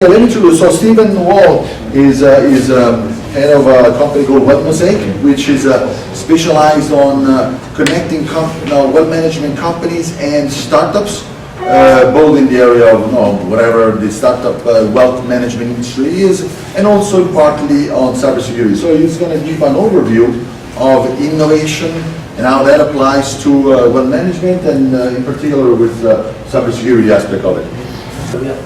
Let me introduce. So Stephen Wall is head of a company called Mosaic, which is specialized on connecting web management companies and startups, both in the area of whatever the startup wealth management industry is, and also partly on cybersecurity. So he's going to give an overview of innovation and how that applies to wealth management, and in particular with cybersecurity aspect of it.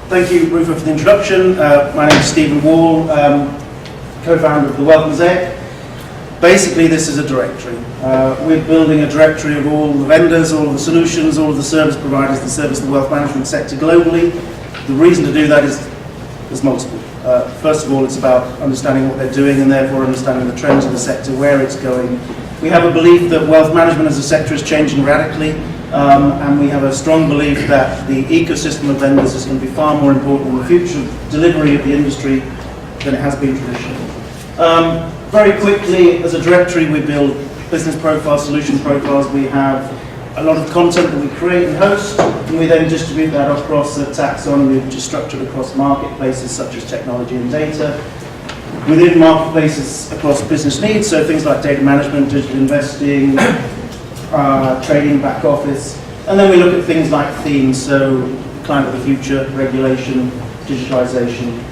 Thank you, Rufo, for the introduction. My name is Stephen Wall, co-founder of the Wealth Mosaic. Basically, this is a directory. We're building a directory of all the vendors, all of the solutions, all of the service providers that service the wealth management sector globally. The reason to do that is there's multiple. First of all, it's about understanding what they're doing and therefore understanding the trends of the sector, where it's going. We have a belief that wealth management as a sector is changing radically. And we have a strong belief that the ecosystem of vendors is going to be far more important in the future delivery of the industry than it has been traditionally. Very quickly, as a directory, we build business profiles, solution profiles. We have a lot of content that we create and host, and we then distribute that across a taxonomy, which is structured across marketplaces such as technology and data. Within marketplaces across business needs, so things like data management, digital investing, trading, back office, and then we look at things like themes, so climate of the future, regulation, digitalization.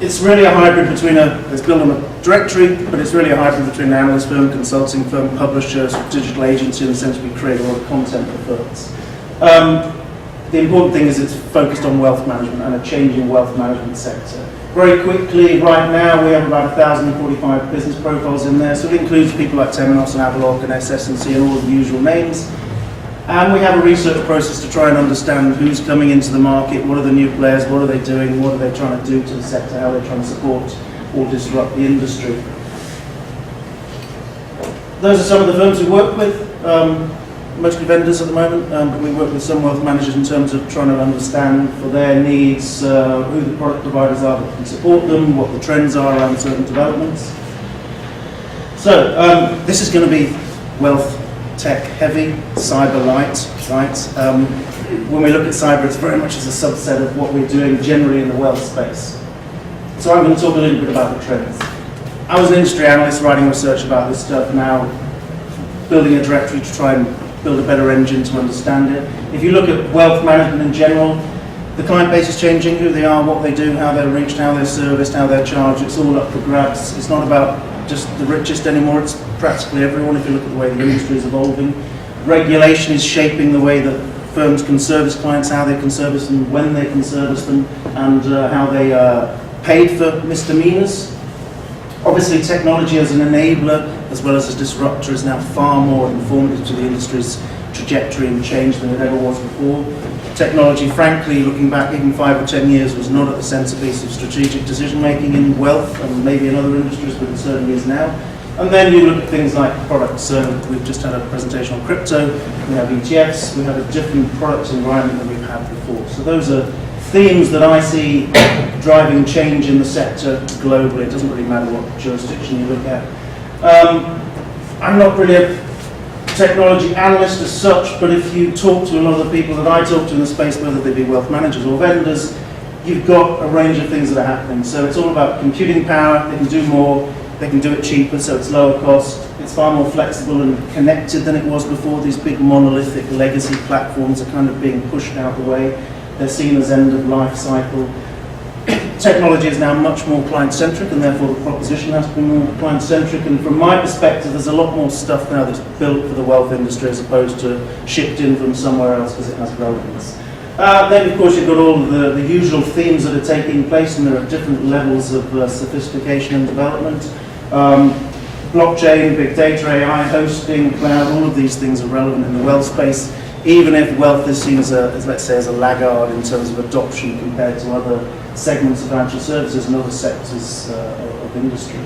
It's really a hybrid between it's built on a directory, but it's really a hybrid between an analyst firm, consulting firm, publisher, digital agency, in the sense we create a lot of content for firms. The important thing is it's focused on wealth management and a changing wealth management sector. Very quickly, right now we have about 1,045 business profiles in there, so it includes people like Temenos and Avaloq and SS&C and all of the usual names. And we have a research process to try and understand who's coming into the market, what are the new players, what are they doing, what are they trying to do to the sector, how they're trying to support or disrupt the industry. Those are some of the firms we work with. Mostly vendors at the moment, but we work with some wealth managers in terms of trying to understand for their needs who the product providers are that can support them, what the trends are around certain developments. So this is going to be wealth tech heavy, cyber light, right? When we look at cyber, it's very much as a subset of what we're doing generally in the wealth space. So I'm going to talk a little bit about the trends. I was an industry analyst writing research about this stuff, now building a directory to try and build a better engine to understand it. If you look at wealth management in general, the client base is changing, who they are, what they do, how they're reached, how they're serviced, how they're charged. It's all up for grabs. It's not about just the richest anymore, it's practically everyone if you look at the way the industry is evolving. Regulation is shaping the way that firms can service clients, how they can service them, when they can service them, and how they are paid for misdemeanors. Obviously, technology as an enabler as well as a disruptor is now far more informative to the industry's trajectory and change than it ever was before. Technology, frankly, looking back even 5 or 10 years, was not at the centerpiece of strategic decision making in wealth and maybe in other industries, but it certainly is now. And then you look at things like products. So we've just had a presentation on crypto, we have ETFs, we have a different product environment than we've had before. So those are themes that I see driving change in the sector globally. It doesn't really matter what jurisdiction you look at. I'm not really a technology analyst as such, but if you talk to a lot of the people that I talk to in the space, whether they be wealth managers or vendors, you've got a range of things that are happening. So it's all about computing power. They can do more, they can do it cheaper, so it's lower cost. It's far more flexible and connected than it was before. These big monolithic legacy platforms are kind of being pushed out the way. They're seen as end of life cycle. Technology is now much more client-centric, and therefore the proposition has to be more client-centric. And from my perspective, there's a lot more stuff now that's built for the wealth industry as opposed to shipped in from somewhere else because it has relevance. Then, of course, you've got all the usual themes that are taking place, and there are different levels of sophistication and development. Blockchain, big data, AI, hosting, cloud, all of these things are relevant in the wealth space, even if wealth is seen as let's say, as a laggard in terms of adoption compared to other segments of financial services and other sectors of industry.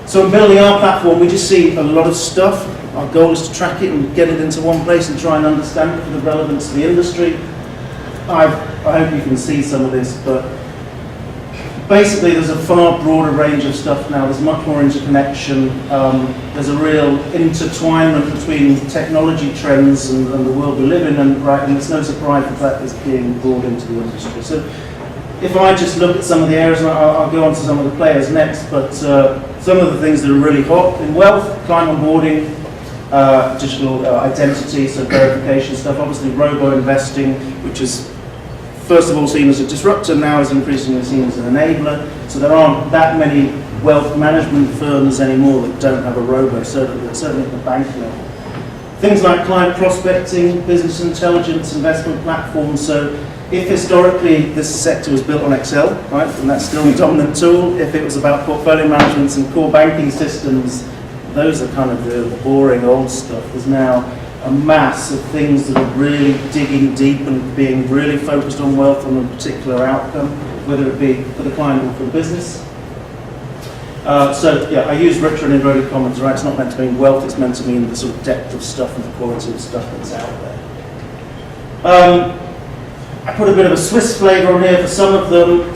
So in building our platform, we just see a lot of stuff. Our goal is to track it and get it into one place and try and understand it for the relevance to the industry. I hope you can see some of this, but basically, there's a far broader range of stuff now. There's much more interconnection. There's a real intertwinement between technology trends and the world we live in, and it's no surprise that is being brought into the industry. So, if I just look at some of the areas, and I'll go on to some of the players next, but some of the things that are really hot in wealth, client onboarding, digital identity, so verification stuff, obviously robo-investing, which is first of all seen as a disruptor, now is increasingly seen as an enabler. So there aren't that many wealth management firms anymore that don't have a robo, certainly at the bank level. Things like client prospecting, business intelligence, investment platforms. So if historically this sector was built on Excel, right, and that's still the dominant tool, if it was about portfolio management and core banking systems, those are kind of the boring old stuff. There's now a mass of things that are really digging deep and being really focused on wealth and a particular outcome, whether it be for the client or for the business. So yeah, I use richer and inverted commas, right? It's not meant to mean wealth, it's meant to mean the sort of depth of stuff and the quality of stuff that's out there. I put a bit of a Swiss flavour on here for some of them.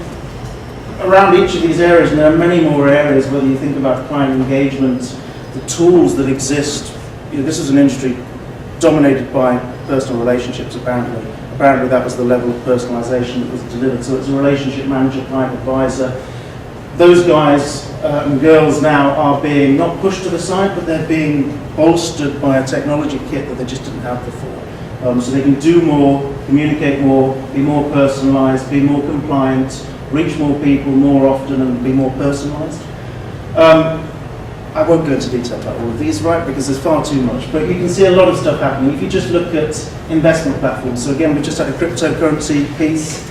Around each of these areas, and there are many more areas, whether you think about client engagement, the tools that exist. You know, this is an industry dominated by personal relationships, apparently. Apparently that was the level of personalisation that was delivered. So it's a relationship manager, client advisor. Those guys and girls now are being not pushed to the side, but they're being bolstered by a technology kit that they just didn't have before. So they can do more, communicate more, be more personalised, be more compliant, reach more people more often and be more personalised. I won't go into detail about all of these, right, because there's far too much, but you can see a lot of stuff happening. If you just look at investment platforms, so again, we just had a cryptocurrency piece.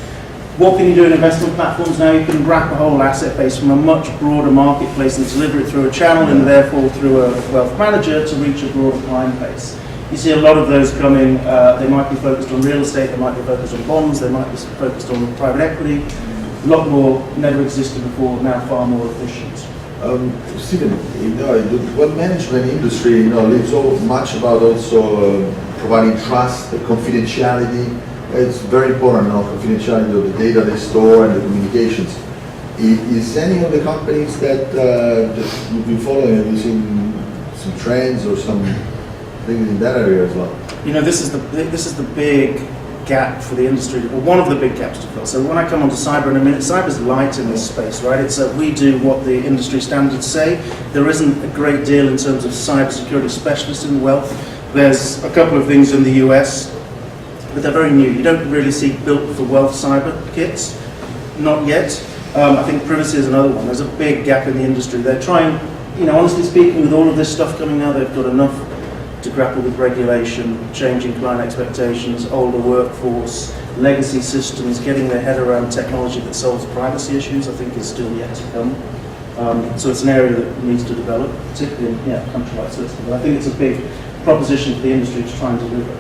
What can you do in investment platforms now? You can wrap a whole asset base from a much broader marketplace and deliver it through a channel and therefore through a wealth manager to reach a broader client base. You see a lot of those coming. They might be focused on real estate, they might be focused on bonds, they might be focused on private equity. A lot more never existed before, now far more efficient. Stephen, the wealth management industry, lives so much about also providing trust, confidentiality. It's very important, confidentiality of the data they store and the communications. Is any of the companies that you've been following, have you seen some trends or some things in that area as well? This is the big gap for the industry, or one of the big gaps to fill. So when I come onto cyber in a minute, cyber's light in this space, right? It's we do what the industry standards say. There isn't a great deal in terms of cybersecurity specialists in wealth. There's a couple of things in the US, but they're very new. You don't really see built for wealth cyber kits, not yet. I think privacy is another one. There's a big gap in the industry. They're trying, honestly speaking, with all of this stuff coming now, they've got enough to grapple with regulation, changing client expectations, older workforce, legacy systems, getting their head around technology that solves privacy issues, I think is still yet to come. So it's an area that needs to develop, particularly in a country like Switzerland. But I think it's a big proposition for the industry to try and deliver.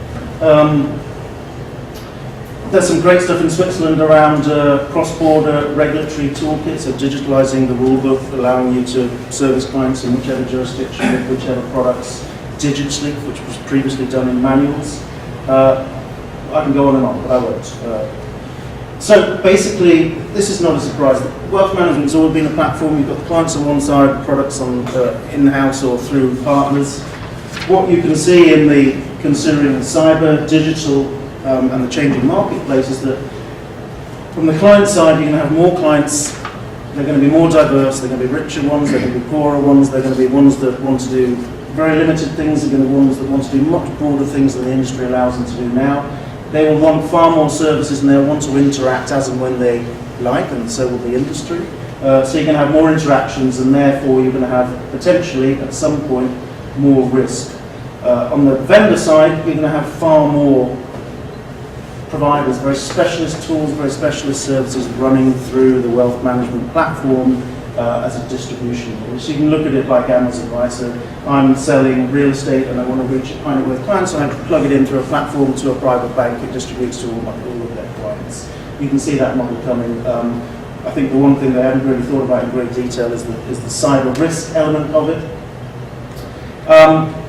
There's some great stuff in Switzerland around cross-border regulatory toolkits, so digitalising the rule book, allowing you to service clients in whichever jurisdiction with whichever products digitally, which was previously done in manuals. I can go on and on, but I won't. So basically, this is not a surprise. Wealth management has always been a platform. You've got the clients on one side, products on in-house or through partners. What you can see in the considering cyber, digital, and the changing marketplace is that from the client side, you're going to have more clients. They're going to be more diverse. They're going to be richer ones. They're going to be poorer ones. They're going to be ones that want to do very limited things. They're going to be ones that want to do much broader things than the industry allows them to do now. They will want far more services and they'll want to interact as and when they like, and so will the industry. So you're going to have more interactions and therefore you're going to have potentially at some point more risk. On the vendor side, you're going to have far more providers, very specialist tools, very specialist services running through the wealth management platform as a distribution model. So you can look at it like Amazon, right? So I'm selling real estate and I want to reach a high net worth client, so I plug it into a platform to a private bank. It distributes to all of their clients. You can see that model coming. I think the one thing they haven't really thought about in great detail is the cyber risk element of it.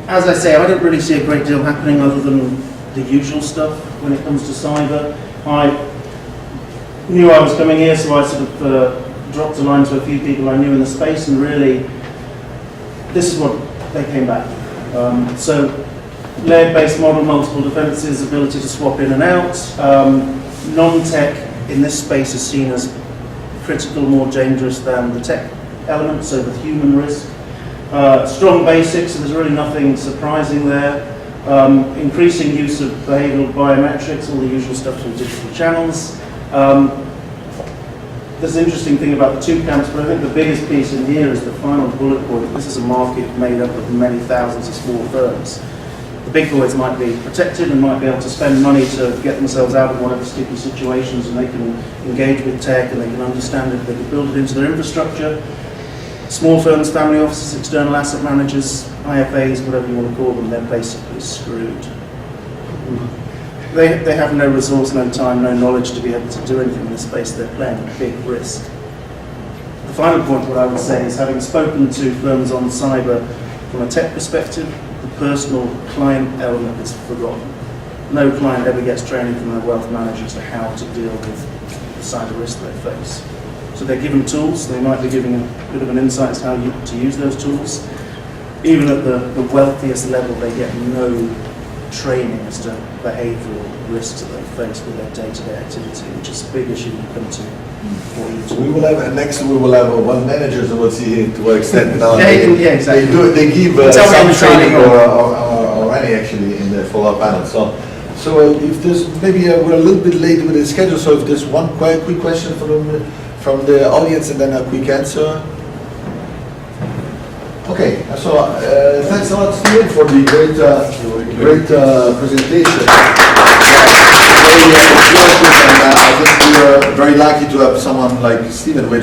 As I say, I don't really see a great deal happening other than the usual stuff when it comes to cyber. I knew I was coming here, so I sort of dropped a line to a few people I knew in the space, and really, this is what they came back with. So, layered-based model, multiple defenses, ability to swap in and out. Non-tech in this space is seen as critical, more dangerous than the tech element, so the human risk. Strong basics, so there's really nothing surprising there. Increasing use of behavioral biometrics, all the usual stuff through digital channels. There's an interesting thing about the two camps, but I think the biggest piece in here is the final bullet point. This is a market made up of many thousands of small firms. The big boys might be protected and might be able to spend money to get themselves out of whatever sticky situations, and they can engage with tech and they can understand it, they can build it into their infrastructure. Small firms, family offices, external asset managers, IFAs, whatever you want to call them, they're basically screwed. They have no resource, no time, no knowledge to be able to do anything in this space. They're playing a big risk. The final point, what I would say, is having spoken to firms on cyber from a tech perspective, the personal client element is forgotten. No client ever gets training from their wealth manager as to how to deal with the cyber risk they face. So they're given tools, they might be giving a bit of an insight as to how to use those tools. Even at the wealthiest level, they get no training as to behavioural risks that they face with their day-to-day activity, which is a big issue when you come to what you So we will have, next we will have one manager, so we'll see to what extent now yeah, exactly. they give some training or any actually in the follow-up panel. So if there's, maybe we're a little bit late with the schedule, so if there's one quick question from the audience and then a quick answer. Okay, so thanks a lot, Steven, for the great presentation. Very informative, and I think we are very lucky to have someone like Steven, which